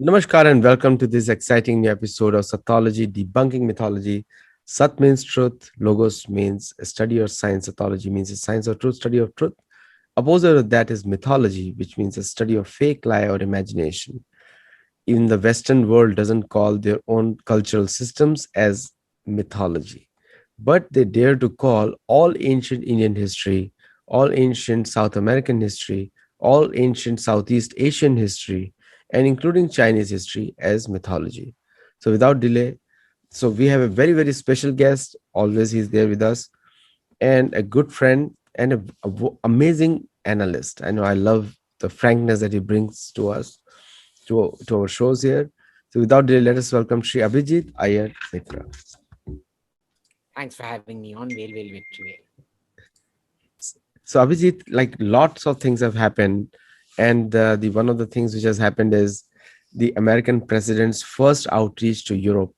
Namaskar and welcome to this exciting new episode of Sattology Debunking Mythology. Sat means truth, Logos means a study or science, Sattology means a science or truth, study of truth. Opposite of that is mythology, which means a study of fake, lie, or imagination. Even the Western world doesn't call their own cultural systems as mythology, but they dare to call all ancient Indian history, all ancient South American history, all ancient Southeast Asian history, and including Chinese history as mythology. So, without delay, we have a very, very special guest. Always he's there with us, and a good friend and amazing analyst. I know I love the frankness that he brings to us to our shows here. So without delay, let us welcome Shri Abhijit Iyer Mitra. Thanks for having me on. Well. So Abhijit, like lots of things have happened, and the one of the things which has happened is the American president's first outreach to Europe,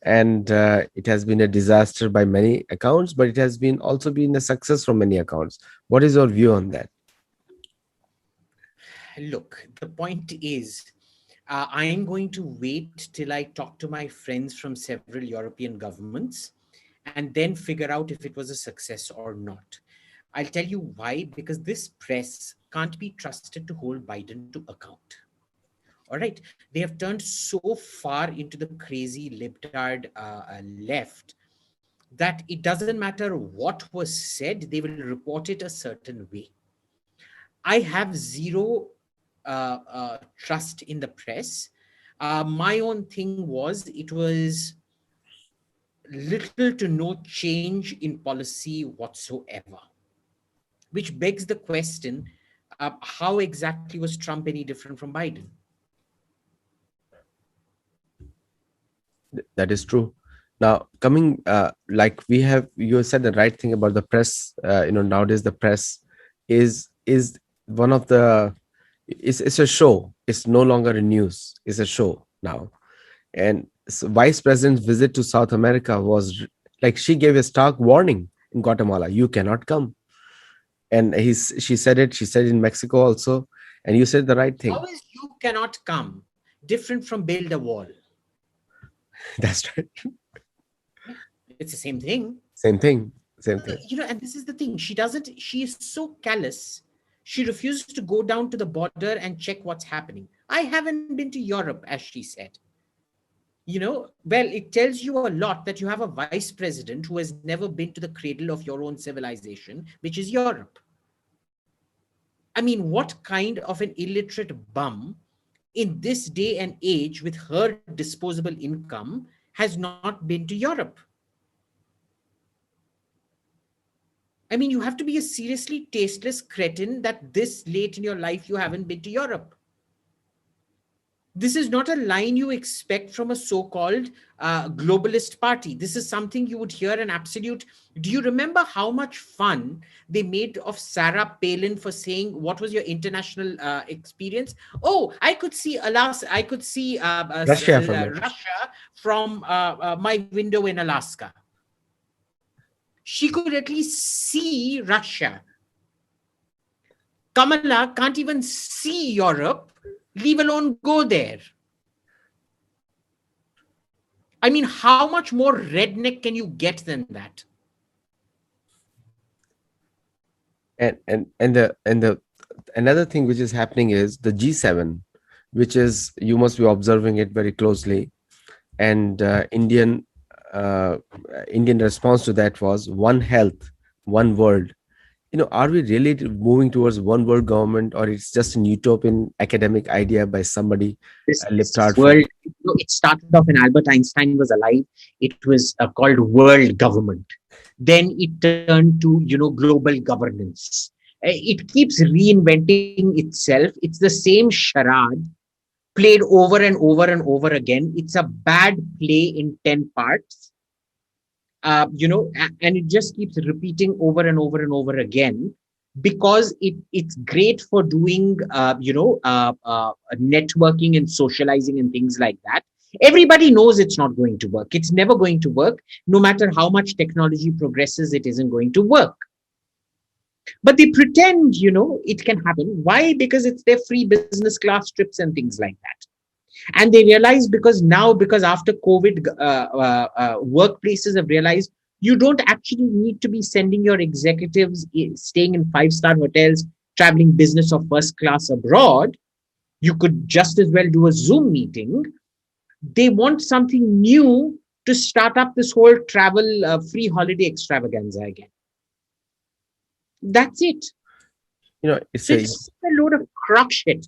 and it has been a disaster by many accounts, but it has been also been a success from many accounts. What is your view on that? Look, the point is, I am going to wait till I talk to my friends from several European governments and then figure out if it was a success or not. I'll tell you why, because this press can't be trusted to hold Biden to account. All right. They have turned so far into the crazy libtard left that it doesn't matter what was said, they will report it a certain way. I have zero trust in the press. My own thing was it was little to no change in policy whatsoever, which begs the question, how exactly was Trump any different from Biden? That is true. Now, coming like we have, you said the right thing about the press. Nowadays the press is one of the it's a show. It's no longer a news. It's a show now. And Vice President's visit to South America was like she gave a stark warning in Guatemala: you cannot come. And she said it. She said it in Mexico also. And you said the right How thing. is you cannot come different from build a wall? That's right. It's the same thing. Same thing. Same thing. And this is the thing. She is so callous. She refuses to go down to the border and check what's happening. I haven't been to Europe, as she said. Well, it tells you a lot that you have a vice president who has never been to the cradle of your own civilization, which is Europe. I mean, what kind of an illiterate bum in this day and age with her disposable income has not been to Europe? I mean, you have to be a seriously tasteless cretin that this late in your life you haven't been to Europe. This is not a line you expect from a so-called globalist party. This is something you would hear an absolute. Do you remember how much fun they made of Sarah Palin for saying, what was your international experience? Oh, I could see Alaska. I could see Russia from it. Russia from my window in Alaska. She could at least see Russia. Kamala can't even see Europe, leave alone go there. I mean, how much more redneck can you get than that? And the another thing which is happening is the G7, which is, you must be observing it very closely. And uh, Indian response to that was one health, one world. Are we really moving towards one world government, or it's just an utopian academic idea by somebody, This libtard world, from? it started off when Albert Einstein was alive. It was called world government. Then it turned to, global governance. It keeps reinventing itself. It's the same charade played over and over and over again. It's a bad play in 10 parts, and it just keeps repeating over and over and over again because it's great for doing, networking and socializing and things like that. Everybody knows it's not going to work. It's never going to work. No matter how much technology progresses, it isn't going to work. But they pretend, it can happen. Why? Because it's their free business class trips and things like that. And they realize, because after COVID, workplaces have realized you don't actually need to be sending your executives staying in five-star hotels, traveling business or first class abroad. You could just as well do a Zoom meeting. They want something new to start up this whole travel free holiday extravaganza again. That's it. You know, it's So a it's a load of crock shit.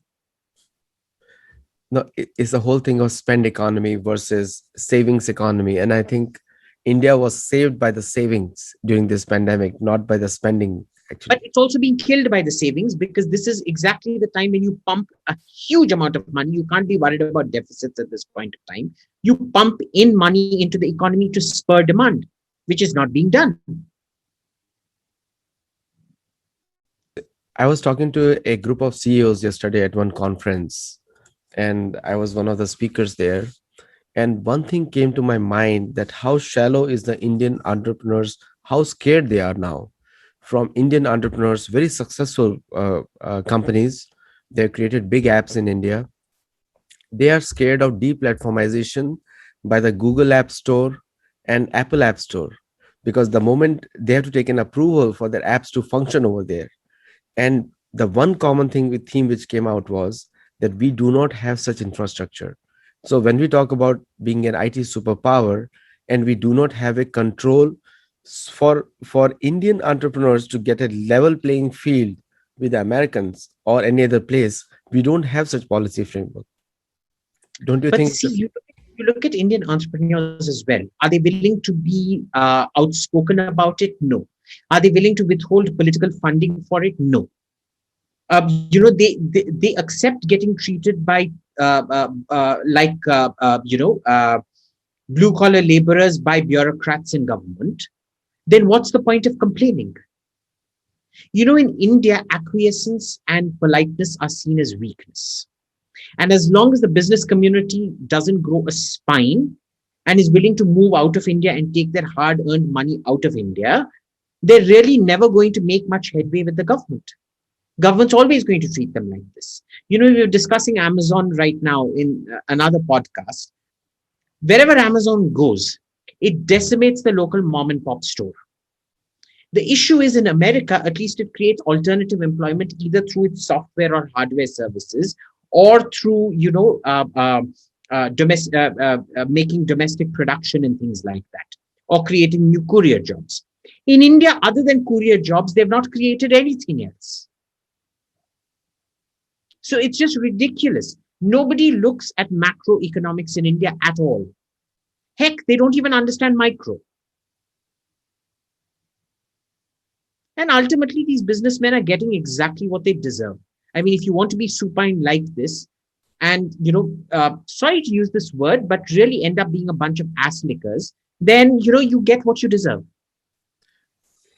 no, it's the whole thing of spend economy versus savings economy, and I think India was saved by the savings during this pandemic, not by the spending But actually. it's also being killed by the savings, because this is exactly the time when you pump a huge amount of money. You can't be worried about deficits at this point of time. You pump in money into the economy to spur demand, which is not being done. I was talking to a group of CEOs yesterday at one conference, and I was one of the speakers there. And one thing came to my mind, that how shallow is the Indian entrepreneurs, how scared they are now from Indian entrepreneurs, very successful companies. They've created big apps in India. They are scared of deplatformization by the Google App Store and Apple App Store, because the moment they have to take an approval for their apps to function over there. And the one common thing with theme which came out was that we do not have such infrastructure. So when we talk about being an IT superpower, and we do not have a control for Indian entrepreneurs to get a level playing field with the Americans or any other place, we don't have such policy framework. Don't you But think? see, you look at Indian entrepreneurs as well. Are they willing to be outspoken about it? No. Are they willing to withhold political funding for it? No. They accept getting treated by like blue collar laborers by bureaucrats in government. Then what's the point of complaining? In India, acquiescence and politeness are seen as weakness. And as long as the business community doesn't grow a spine and is willing to move out of India and take their hard earned money out of India, they're really never going to make much headway with the government. Government's always going to treat them like this. We're discussing Amazon right now in another podcast. Wherever Amazon goes, it decimates the local mom and pop store. The issue is, in America, at least it creates alternative employment either through its software or hardware services, or through, making domestic production and things like that, or creating new courier jobs. In India, other than courier jobs, they've not created anything else. So it's just ridiculous. Nobody looks at macroeconomics in India at all. Heck, they don't even understand micro. And ultimately, these businessmen are getting exactly what they deserve. I mean, if you want to be supine like this, and sorry to use this word, but really end up being a bunch of ass lickers, then you get what you deserve.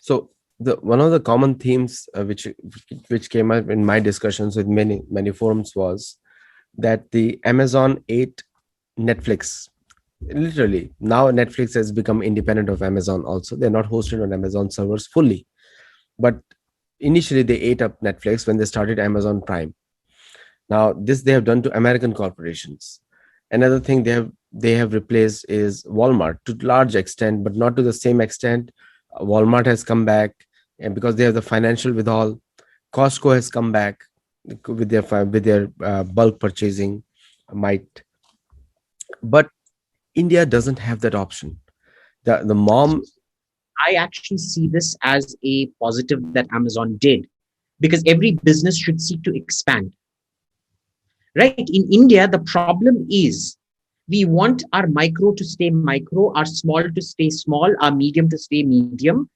So the one of the common themes which came up in my discussions with many forums was that the Amazon ate Netflix. Literally, now Netflix has become independent of Amazon. Also, they're not hosted on Amazon servers fully, but initially they ate up Netflix when they started Amazon Prime. Now this they have done to American corporations. Another thing they have replaced is Walmart to large extent, but not to the same extent. Walmart has come back, and because they have the financial withdrawal, Costco has come back with their bulk purchasing might. But India doesn't have that option. The mom. I actually see this as a positive that Amazon did, because every business should seek to expand. Right? In India, the problem is we want our micro to stay micro, our small to stay small, our medium to stay medium,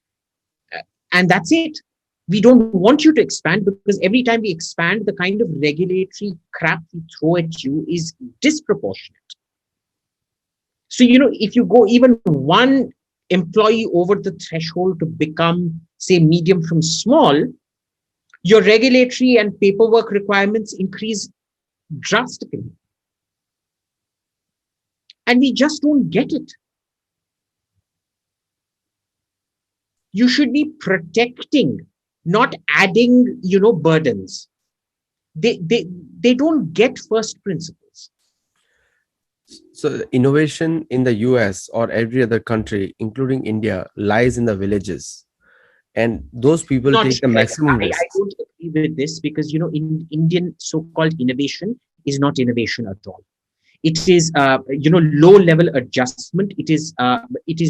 and that's it. We don't want you to expand, because every time we expand, the kind of regulatory crap we throw at you is disproportionate. So, if you go even one employee over the threshold to become, say, medium from small, your regulatory and paperwork requirements increase drastically. And we just don't get it. You should be protecting, not adding, burdens. They don't get first principles. So innovation in the US or every other country, including India, lies in the villages. And those people Not, take the maximum I risks. don't agree with this, because in Indian so-called innovation is not innovation at all. It is low level adjustment. It is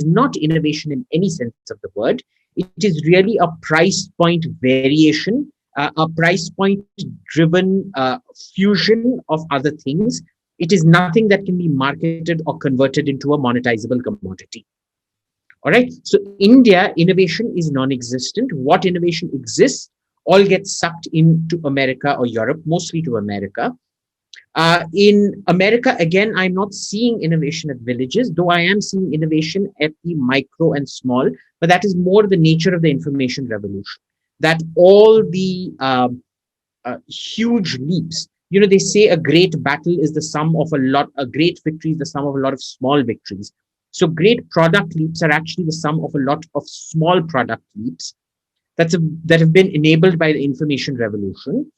not innovation in any sense of the word. It is really a price point variation, a price point driven fusion of other things. It is nothing that can be marketed or converted into a monetizable commodity. All right. So India innovation is non-existent. What innovation exists all gets sucked into America or Europe, mostly to America. In America, again, I'm not seeing innovation at villages, though I am seeing innovation at the micro and small, but that is more the nature of the information revolution. That all the huge leaps, they say a great battle is the sum of a great victory is the sum of a lot of small victories. So great product leaps are actually the sum of a lot of small product leaps that have been enabled by the information revolution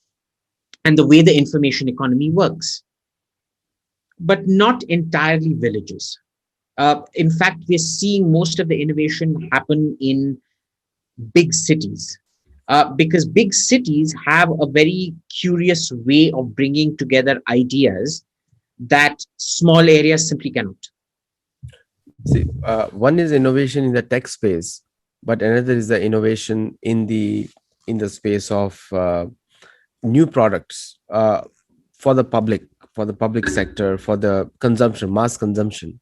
and the way the information economy works, but not entirely villages. In fact, we're seeing most of the innovation happen in big cities, because big cities have a very curious way of bringing together ideas that small areas simply cannot. See, one is innovation in the tech space, but another is the innovation in the space of new products for the public sector, for the consumption, mass consumption.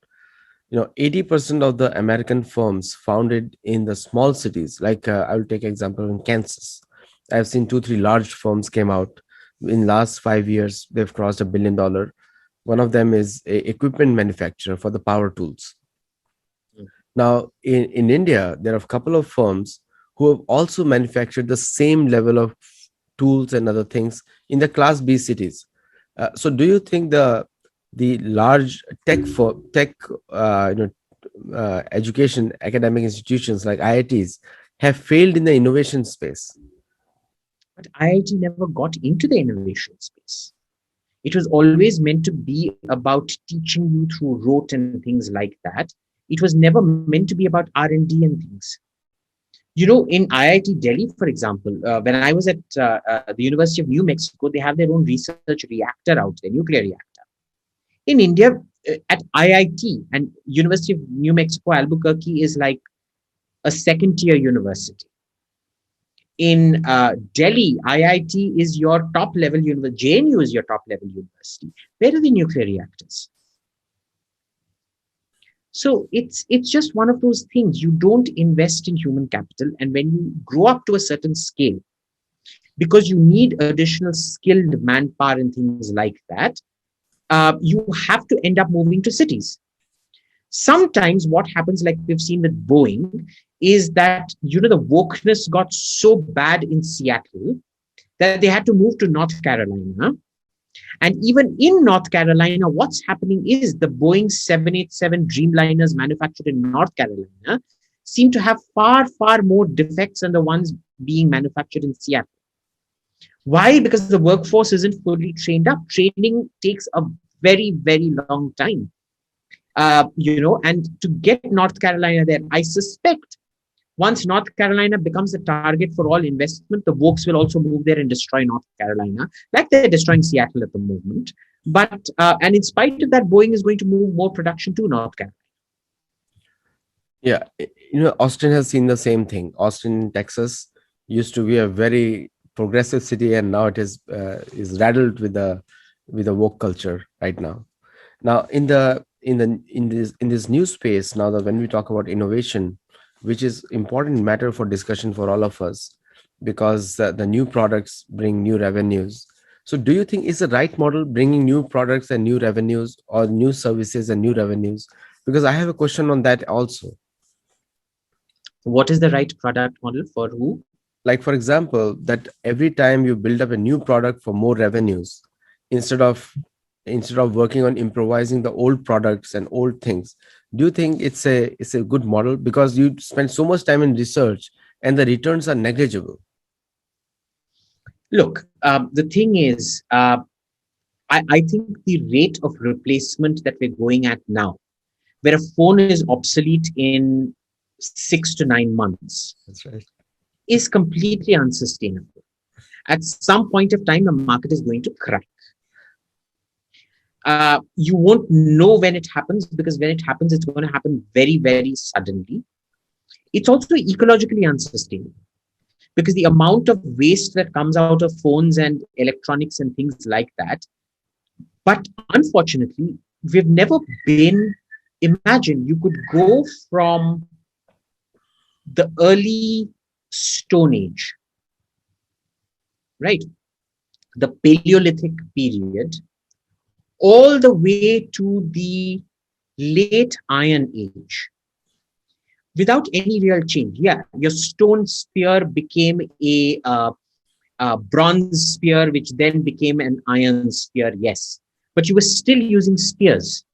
80% of the American firms founded in the small cities, like I will take example in Kansas. I've seen 2 3 large firms came out in last 5 years. They've crossed $1 billion. One of them is a equipment manufacturer for the power tools. Now, in India, there are a couple of firms who have also manufactured the same level of tools and other things in the Class B cities. So, do you think the large tech education academic institutions like IITs have failed in the innovation space? But IIT never got into the innovation space. It was always meant to be about teaching you through rote and things like that. It was never meant to be about R&D and things. In IIT Delhi, for example, when I was at the University of New Mexico, they have their own research reactor out there, nuclear reactor. In India, at IIT and University of New Mexico, Albuquerque is like a second tier university. In Delhi, IIT is your top level university. JNU is your top level university. Where are the nuclear reactors? So it's just one of those things. You don't invest in human capital, and when you grow up to a certain scale, because you need additional skilled manpower and things like that, you have to end up moving to cities. Sometimes what happens, like we've seen with Boeing, is that the wokeness got so bad in Seattle that they had to move to North Carolina. And even in North Carolina, what's happening is the Boeing 787 Dreamliners manufactured in North Carolina seem to have far, far more defects than the ones being manufactured in Seattle. Why? Because the workforce isn't fully trained up. Training takes a very, very long time. And to get North Carolina there, I suspect once North Carolina becomes a target for all investment, the Wokes will also move there and destroy North Carolina, like they're destroying Seattle at the moment. But and in spite of that, Boeing is going to move more production to North Carolina. Yeah, Austin has seen the same thing. Austin, Texas, used to be a very progressive city, and now it is rattled with the woke culture right now. Now, in this new space, now that when we talk about innovation, which is important matter for discussion for all of us, because the new products bring new revenues. So, do you think is the right model bringing new products and new revenues, or new services and new revenues? Because I have a question on that also. What is the right product model for who? Like for example, that every time you build up a new product for more revenues, instead of working on improvising the old products and old things, do you think it's a good model, because you spend so much time in research and the returns are negligible? Look, the thing is, I think the rate of replacement that we're going at now, where a phone is obsolete in 6 to 9 months, That's right. is completely unsustainable. At some point of time, the market is going to crack. You won't know when it happens, because when it happens, it's going to happen very, very suddenly. It's also ecologically unsustainable, because the amount of waste that comes out of phones and electronics and things like that. But unfortunately, we've never been, imagine you could go from the early Stone Age, right? The Paleolithic period, all the way to the late Iron Age, without any real change. Yeah, your stone spear became a bronze spear, which then became an iron spear, yes. But you were still using spears.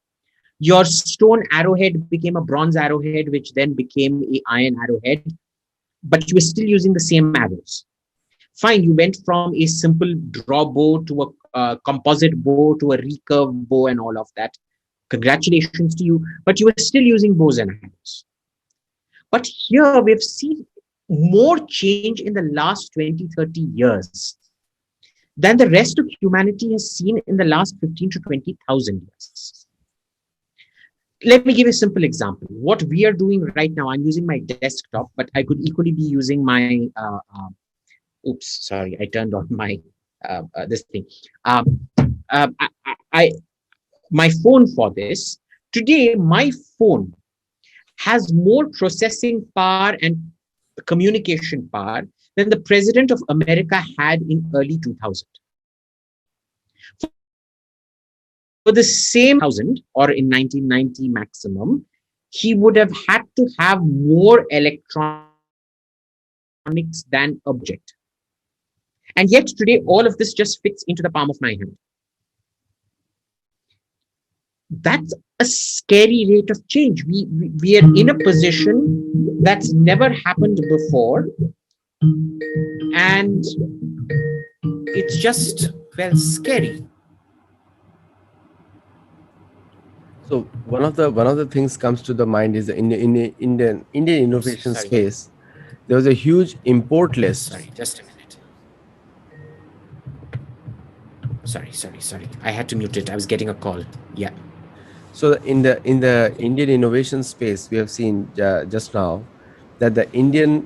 Your stone arrowhead became a bronze arrowhead, which then became a iron arrowhead, but you were still using the same arrows. Fine, you went from a simple draw bow to a composite bow to a recurve bow and all of that. Congratulations to you, but you were still using bows and arrows. But here we've seen more change in the last 20, 30 years than the rest of humanity has seen in the last 15 to 20,000 years. Let me give you a simple example. What we are doing right now, I'm using my desktop, but I could equally be using my, oops, sorry, I turned on my, this thing. I, my phone for this. Today, my phone has more processing power and communication power than the president of America had in early 2000. For the same 2000 or in 1990 maximum, he would have had to have more electronics than a budget. And yet today, all of this just fits into the palm of my hand. That's a scary rate of change. We are in a position that's never happened before. And it's just, well, scary. So one of the things comes to the mind is in the Indian Oops, innovation sorry. space, there was a huge import list. Sorry, just a minute. Sorry. I had to mute it. I was getting a call. Yeah. So in the Indian innovation space, we have seen just now that the India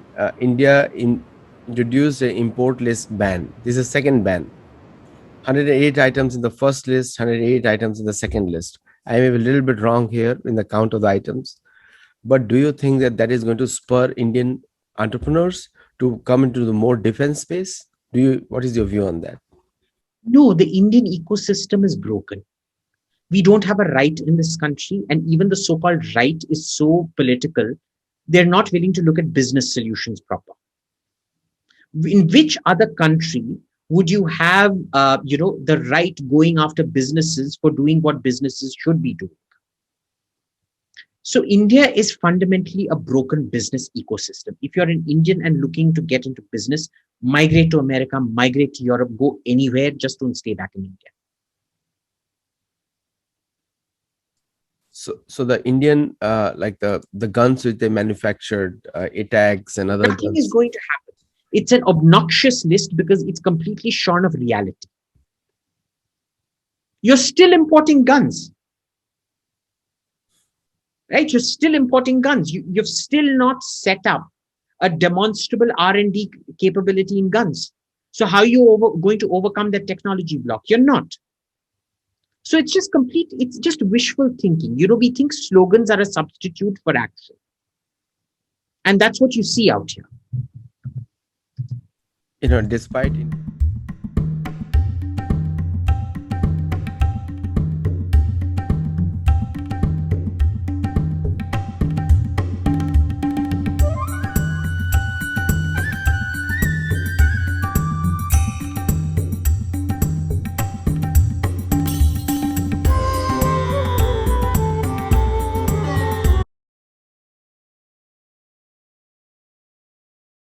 introduced an import list ban. This is a second ban. 108 items in the first list, 108 items in the second list. I may be a little bit wrong here in the count of the items, but do you think that that is going to spur Indian entrepreneurs to come into the more defense space? What is your view on that? No, the Indian ecosystem is broken. We don't have a right in this country, and even the so-called right is so political, they're not willing to look at business solutions proper. In which other country would you have the right going after businesses for doing what businesses should be doing? So India is fundamentally a broken business ecosystem. If you're an Indian and looking to get into business, migrate to America, migrate to Europe, go anywhere, just don't stay back in India. So the Indian like the guns which they manufactured, ATAGs and other Nothing is guns. going to happen. It's an obnoxious list because it's completely shorn of reality. You're still importing guns, right? You're still importing guns. You've still not set up a demonstrable R&D capability in guns. So how are you going to overcome that technology block? You're not. So it's just wishful thinking. We think slogans are a substitute for action. And that's what you see out here. Despite